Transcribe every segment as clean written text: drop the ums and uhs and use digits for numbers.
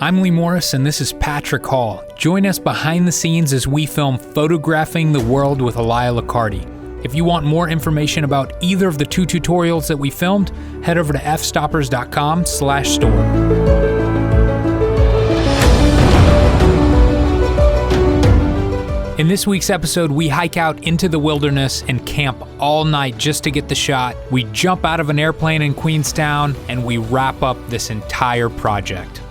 I'm Lee Morris and this is Patrick Hall. Join us behind the scenes as we film Photographing the World with Elia Liccardi. If you want more information about either of the two tutorials that we filmed, head over to fstoppers.com/store. In this week's episode, we hike out into the wilderness and camp all night just to get the shot. We jump out of an airplane in Queenstown and we wrap up this entire project.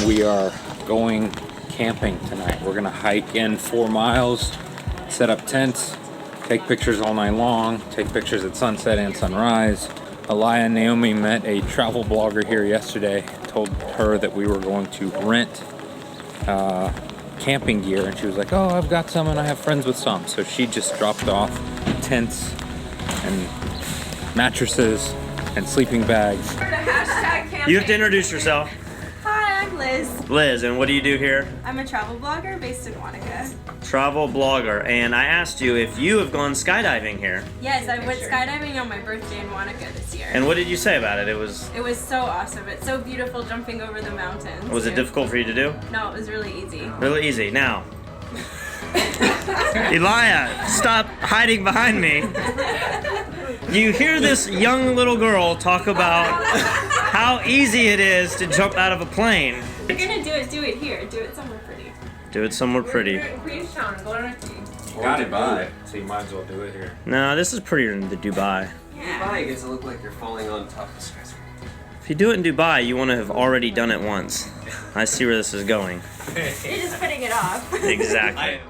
We are going camping tonight. We're gonna hike in 4 miles, set up tents, take pictures all night long, take pictures at sunset and sunrise. Elia and Naomi met a travel blogger here yesterday, told her that we were going to rent camping gear, and she was like, oh, I've got some and I have friends with some. So she just dropped off tents and mattresses and sleeping bags. You have to introduce yourself. Hi, I'm Liz. Liz, and what do you do here? I'm a travel blogger based in Wanaka. Travel blogger, and I asked you if you have gone skydiving here. Yes, I went skydiving on my birthday in Wanaka this year. And what did you say about it? It was so awesome. It's so beautiful jumping over the mountains. Was it difficult for you to do? No, it was really easy. Really easy. Now, Elia, stop hiding behind me. You hear this young little girl talk about how easy it is to jump out of a plane. If you're gonna do it here. Do it somewhere pretty. Do it somewhere pretty. We're in Queenstown, go on a tea. Got Dubai, so you might as well do it here. No, this is prettier than the Dubai. Yeah. Dubai gets to look like you're falling on top of the skyscraper. If you do it in Dubai, you want to have already done it once. I see where this is going. You're just putting it off. Exactly.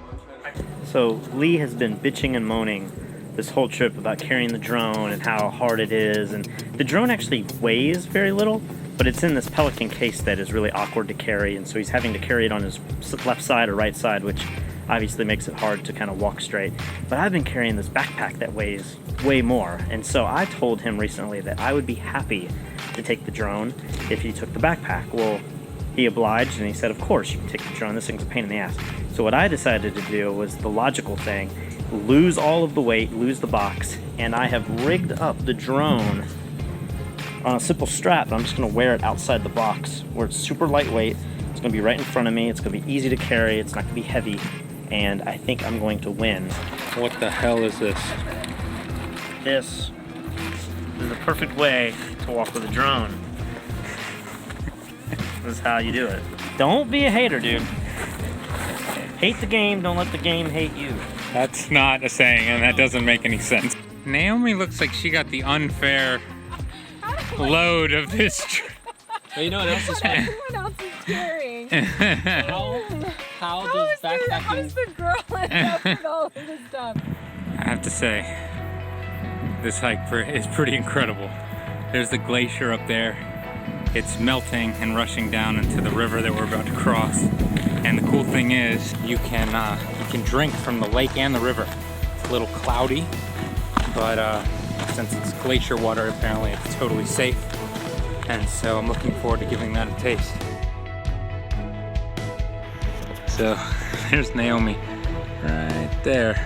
So Lee has been bitching and moaning this whole trip about carrying the drone and how hard it is, and the drone actually weighs very little, but it's in this Pelican case that is really awkward to carry, and so he's having to carry it on his left side or right side, which obviously makes it hard to kind of walk straight. But I've been carrying this backpack that weighs way more, and so I told him recently that I would be happy to take the drone if he took the backpack. Well, he obliged, and he said, of course you can take the drone, this thing's a pain in the ass. So what I decided to do was the logical thing, lose all of the weight, lose the box, and I have rigged up the drone on a simple strap. I'm just gonna wear it outside the box where it's super lightweight. It's gonna be right in front of me. It's gonna be easy to carry. It's not gonna be heavy, and I think I'm going to win. What the hell is this? This is the perfect way to walk with a drone. This is how you do it. Don't be a hater, dude. Hate the game, don't let the game hate you. That's not a saying, and that doesn't make any sense. Naomi looks like she got the unfair load of this. Well, you know what else is fun? Everyone else is carrying. How does backpacking... How is the girl end up with all of this stuff? I have to say, this hike is pretty incredible. There's the glacier up there. It's melting and rushing down into the river that we're about to cross. And the cool thing is, you can drink from the lake and the river. It's a little cloudy, but since it's glacier water, apparently it's totally safe. And so I'm looking forward to giving that a taste. So there's Naomi right there.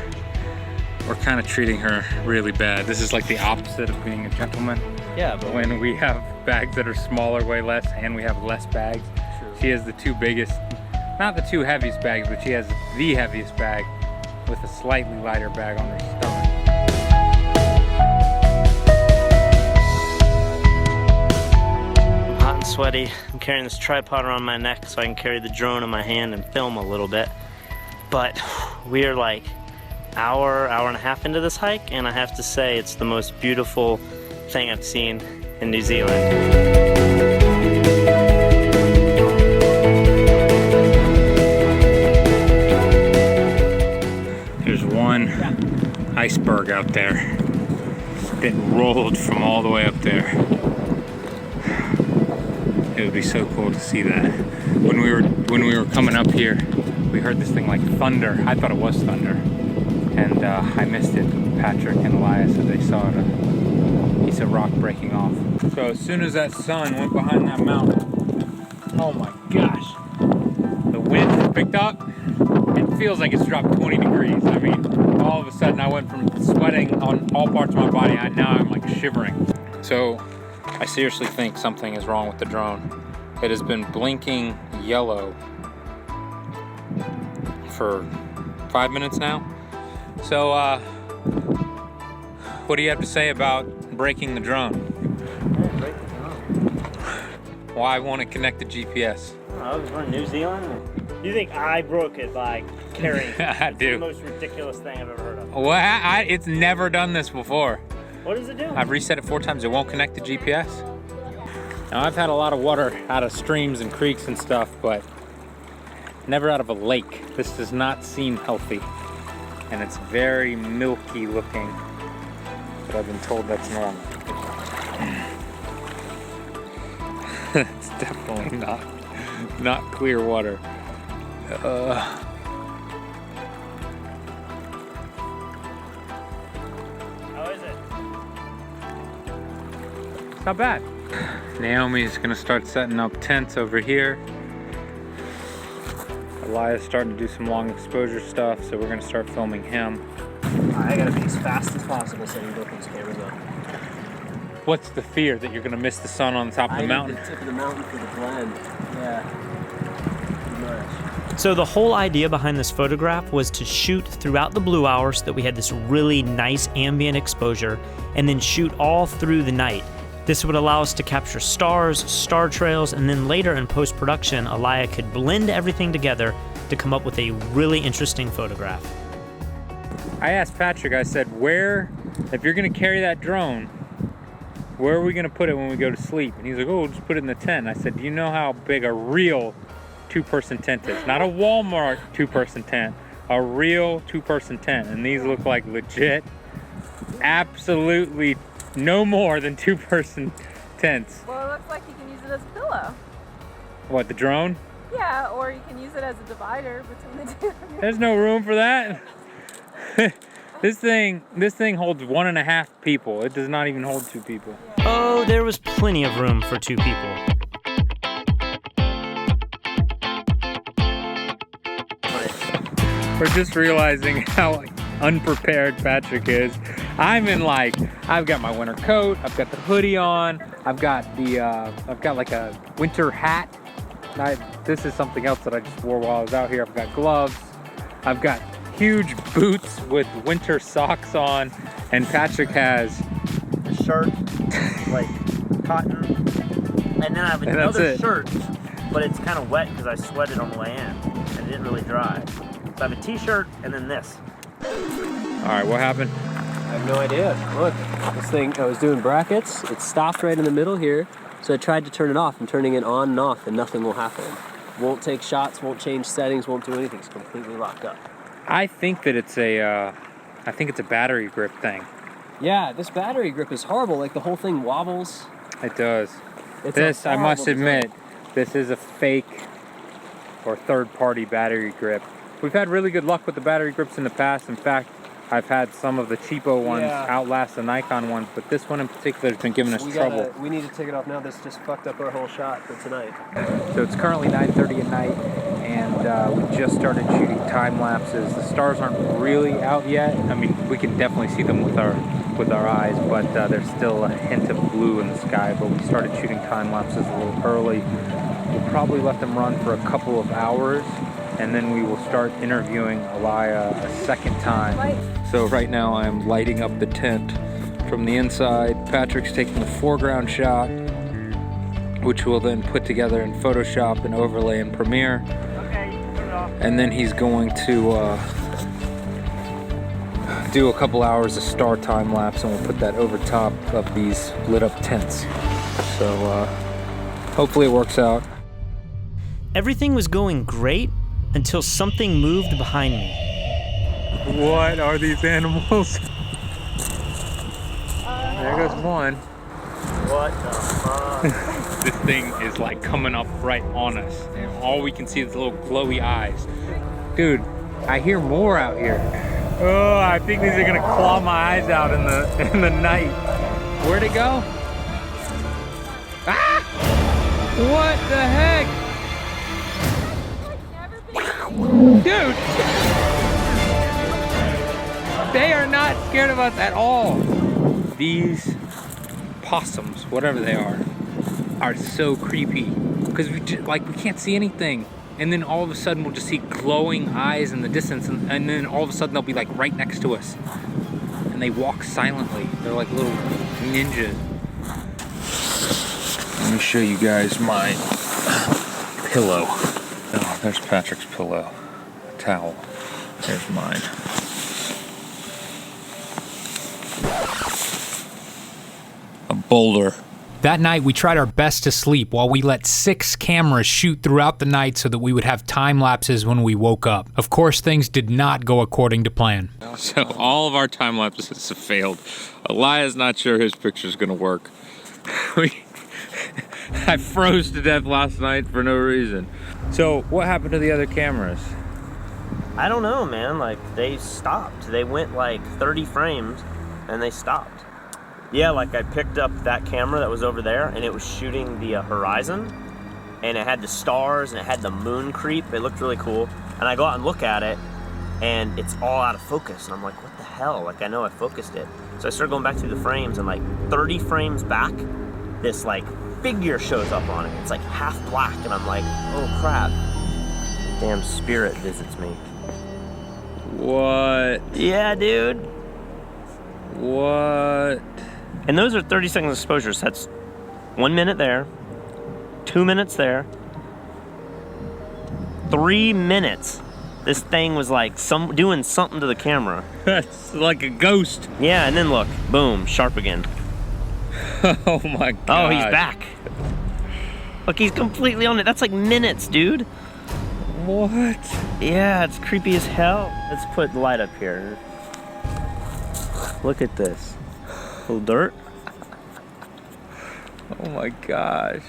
We're kind of treating her really bad. This is like the opposite of being a gentleman. Yeah, but When we have bags that are smaller, way less, and we have less bags. She has the two biggest, not the two heaviest bags, but she has the heaviest bag with a slightly lighter bag on her stomach. I'm hot and sweaty. I'm carrying this tripod around my neck so I can carry the drone in my hand and film a little bit. But we are like hour and a half into this hike, and I have to say it's the most beautiful thing I've seen in New Zealand. There's one iceberg out there. It rolled from all the way up there. It would be so cool to see that. When we were coming up here, we heard this thing like thunder. I thought it was thunder, and I missed it. Patrick and Elia said they saw it. A piece of rock breaking off. So as soon as that sun went behind that mountain, oh my gosh, the wind picked up and feels like it's dropped 20 degrees. I mean, all of a sudden I went from sweating on all parts of my body, and now I'm like shivering. So I seriously think something is wrong with the drone. It has been blinking yellow for 5 minutes now. So what do you have to say about breaking the drone? Yeah, break the drone. Why won't it connect to GPS? I was from New Zealand. You think I broke it by carrying it? I It's do. the most ridiculous thing I've ever heard of. Well, it's never done this before. What does it do? I've reset it 4 times. It won't connect to GPS. Now, I've had a lot of water out of streams and creeks and stuff, but never out of a lake. This does not seem healthy. And it's very milky looking. But I've been told that's normal. It's definitely not clear water. How is it? It's not bad. Naomi's gonna start setting up tents over here. Elias starting to do some long exposure stuff, so we're gonna start filming him. I gotta be as fast as possible setting both these cameras up. What's the fear that you're gonna miss the sun on the top of the mountain? I need the tip of the mountain for the blend. Yeah. Pretty much. So the whole idea behind this photograph was to shoot throughout the blue hour so that we had this really nice ambient exposure, and then shoot all through the night. This would allow us to capture stars, star trails, and then later in post-production, Elia could blend everything together to come up with a really interesting photograph. I asked Patrick, I said, if you're gonna carry that drone, where are we gonna put it when we go to sleep? And he's like, oh, we'll just put it in the tent. I said, do you know how big a real 2-person tent is? Not a Walmart 2-person tent, a real 2-person tent. And these look like legit, absolutely no more than 2-person tents. Well, it looks like you can use it as a pillow. What, the drone? Yeah, or you can use it as a divider between the two. There's no room for that. This thing holds 1.5 people. It does not even hold 2 people. Oh, there was plenty of room for 2 people. We're just realizing how unprepared Patrick is. I've got my winter coat, I've got the hoodie on, I've got like a winter hat. This is something else that I just wore while I was out here. I've got gloves, I've got huge boots with winter socks on, and Patrick has A shirt, like cotton, and then I have another shirt, but it's kind of wet because I sweated on the way in, and it didn't really dry. So I have a t-shirt and then this. All right, what happened? I have no idea. Look, this thing, I was doing brackets. It stopped right in the middle here. So I tried to turn it off. I'm turning it on and off, and nothing will happen. Won't take shots, won't change settings, won't do anything. It's completely locked up. I think that it's a battery grip thing. Yeah, this battery grip is horrible. Like the whole thing wobbles. It does. It's I must admit, this is a fake or third-party battery grip. We've had really good luck with the battery grips in the past. In fact, I've had some of the cheapo ones outlast the Nikon ones, but this one in particular has been giving us trouble. We need to take it off now. This just fucked up our whole shot for tonight. So it's currently 9:30 at night, and we just started shooting time lapses. The stars aren't really out yet. I mean, we can definitely see them with our eyes, but there's still a hint of blue in the sky. But we started shooting time lapses a little early. We'll probably let them run for a couple of hours, and then we will start interviewing Elia a second time. So right now I'm lighting up the tent from the inside. Patrick's taking a foreground shot, which we'll then put together in Photoshop and overlay in Premiere. Okay, turn it off. And then he's going to do a couple hours of star time lapse, and we'll put that over top of these lit up tents. So hopefully it works out. Everything was going great until something moved behind me. What are these animals? There goes one. What the fuck? This thing is like coming up right on us, and all we can see is little glowy eyes. Dude, I hear more out here. Oh, I think these are gonna claw my eyes out in the night. Where'd it go? Ah! What the heck? Dude! They are not scared of us at all. These possums, whatever they are so creepy. Because we can't see anything. And then all of a sudden we'll just see glowing eyes in the distance, and then all of a sudden they'll be like right next to us. And they walk silently. They're like little ninjas. Let me show you guys my pillow. Oh, there's Patrick's pillow. Towel. There's mine. A boulder. That night, we tried our best to sleep while we let 6 cameras shoot throughout the night so that we would have time lapses when we woke up. Of course, things did not go according to plan. So all of our time lapses have failed. Elias not sure his picture's gonna work. I froze to death last night for no reason. So what happened to the other cameras? I don't know, man. Like, they stopped. They went like 30 frames and they stopped. Yeah, like I picked up that camera that was over there and it was shooting the horizon, and it had the stars and it had the moon creep. It looked really cool. And I go out and look at it and it's all out of focus. And I'm like, what the hell? Like, I know I focused it. So I started going back through the frames, and like 30 frames back, this like figure shows up on it. It's like half black, and I'm like, oh crap. Damn spirit visits me. What? Yeah, dude. What? And those are 30 seconds exposures. That's 1 minute there, 2 minutes there, 3 minutes. This thing was like doing something to the camera. That's like a ghost. Yeah, and then look, boom, sharp again. Oh my god. Oh, he's back. Look, he's completely on it. That's like minutes, dude. What? Yeah, it's creepy as hell. Let's put the light up here. Look at this. A little dirt. Oh my gosh.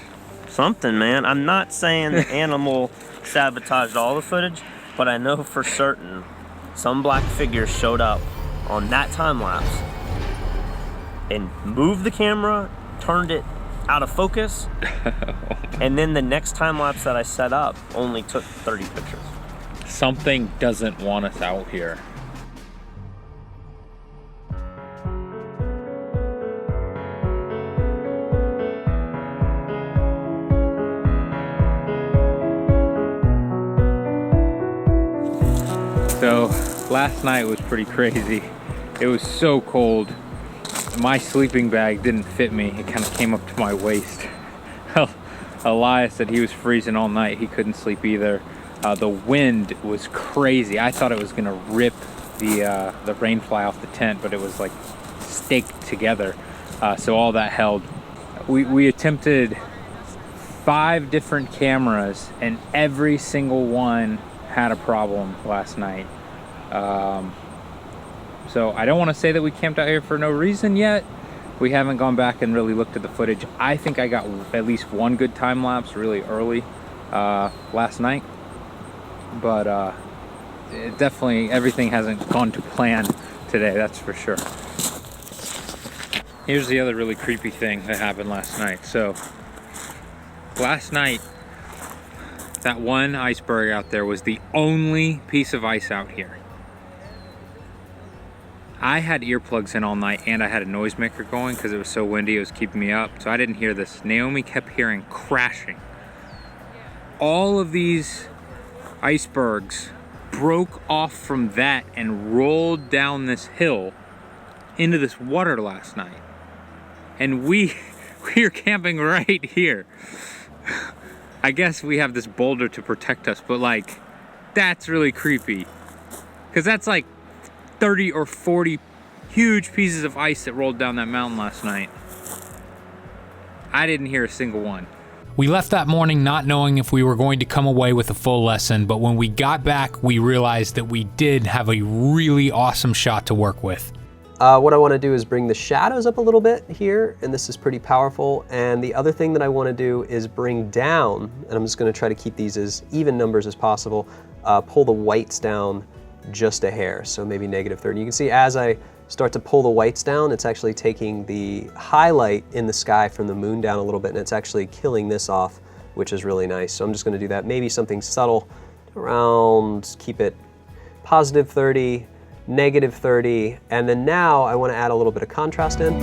Something, man. I'm not saying the animal sabotaged all the footage, but I know for certain some black figure showed up on that time lapse and moved the camera, turned it out of focus, and then the next time lapse that I set up only took 30 pictures. Something doesn't want us out here. So last night was pretty crazy. It was so cold. My sleeping bag didn't fit me. It kind of came up to my waist. Elias said he was freezing all night. He couldn't sleep either. The wind was crazy. I thought it was gonna rip the rain fly off the tent, but it was like staked together. So all that held. We attempted 5 different cameras, and every single one had a problem last night. So I don't want to say that we camped out here for no reason yet. We haven't gone back and really looked at the footage. I think I got at least one good time lapse really early last night, but it definitely, everything hasn't gone to plan today, that's for sure. Here's the other really creepy thing that happened last night. So last night, that one iceberg out there was the only piece of ice out here. I had earplugs in all night, and I had a noisemaker going because it was so windy, it was keeping me up, so I didn't hear this. Naomi kept hearing crashing. All of these icebergs broke off from that and rolled down this hill into this water last night. And we are camping right here. I guess we have this boulder to protect us, but like, that's really creepy. Because that's like 30 or 40 huge pieces of ice that rolled down that mountain last night. I didn't hear a single one. We left that morning not knowing if we were going to come away with a full lesson, but when we got back, we realized that we did have a really awesome shot to work with. What I want to do is bring the shadows up a little bit here, and this is pretty powerful. And the other thing that I want to do is bring down, and I'm just going to try to keep these as even numbers as possible, pull the whites down just a hair, so maybe -30. You can see as I start to pull the whites down, it's actually taking the highlight in the sky from the moon down a little bit, and it's actually killing this off, which is really nice. So I'm just going to do that, maybe something subtle to around, keep it positive 30, negative 30, and then now I want to add a little bit of contrast in.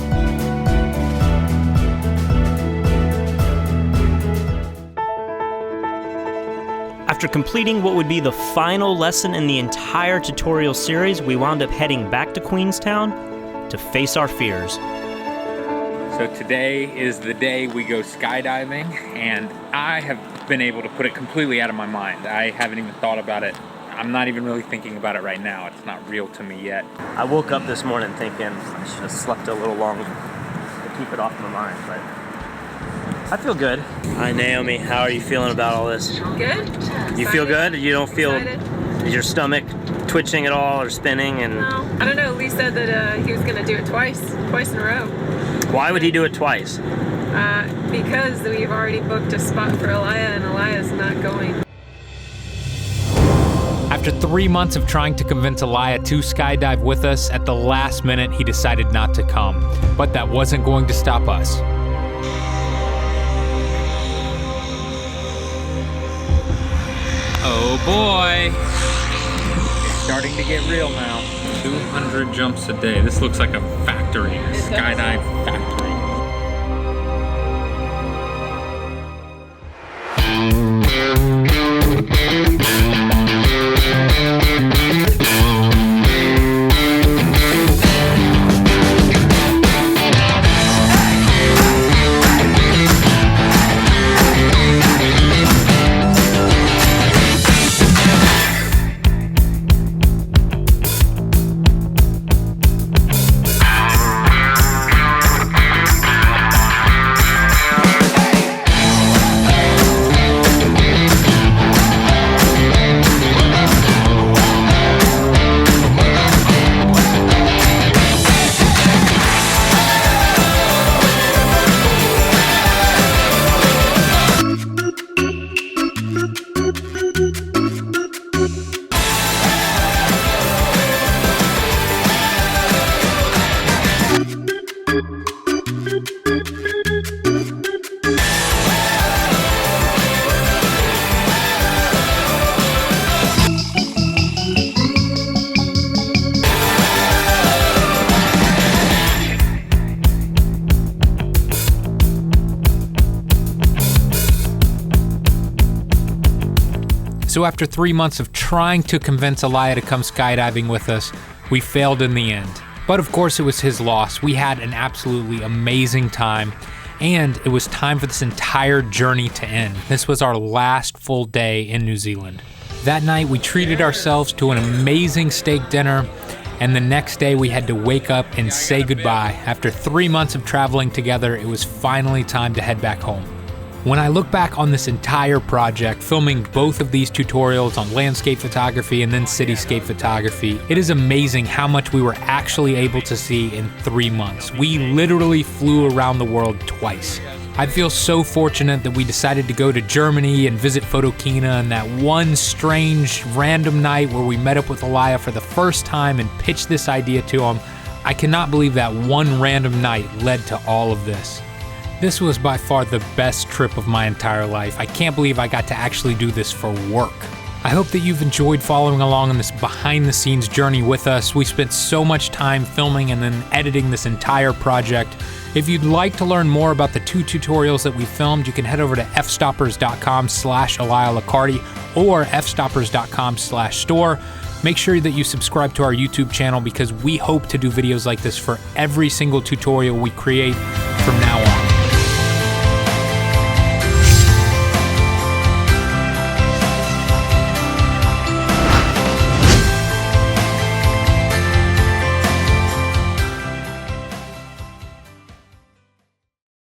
After completing what would be the final lesson in the entire tutorial series, we wound up heading back to Queenstown to face our fears. So today is the day we go skydiving, and I have been able to put it completely out of my mind. I haven't even thought about it. I'm not even really thinking about it right now. It's not real to me yet. I woke up this morning thinking I should have slept a little longer to keep it off my mind, but I feel good. Hi Naomi, how are you feeling about all this? Good? You feel good? You don't feel, Excited. is your stomach twitching at all or spinning? And No, I don't know. Lee said that he was going to do it twice in a row. why would he do it twice? Because we've already booked a spot for Elia, and Elia's not going. After 3 months of trying to convince Elia to skydive with us, at the last minute he decided not to come. But that wasn't going to stop us. Oh boy! It's starting to get real now. 200 jumps a day. This looks like a factory, a skydive factory. So after 3 months of trying to convince Elia to come skydiving with us, we failed in the end. But of course it was his loss. We had an absolutely amazing time, and it was time for this entire journey to end. This was our last full day in New Zealand. That night we treated ourselves to an amazing steak dinner, and the next day we had to wake up and say goodbye. After 3 months of traveling together, it was finally time to head back home. When I look back on this entire project, filming both of these tutorials on landscape photography and then cityscape photography, it is amazing how much we were actually able to see in 3 months. We literally flew around the world twice. I feel so fortunate that we decided to go to Germany and visit Photokina on that one strange random night where we met up with Elia for the first time and pitched this idea to him. I cannot believe that one random night led to all of this. This was by far the best trip of my entire life. I can't believe I got to actually do this for work. I hope that you've enjoyed following along on this behind-the-scenes journey with us. We spent so much time filming and then editing this entire project. If you'd like to learn more about the 2 tutorials that we filmed, you can head over to fstoppers.com/EliaLicardi or fstoppers.com/store. Make sure that you subscribe to our YouTube channel because we hope to do videos like this for every single tutorial we create from now on.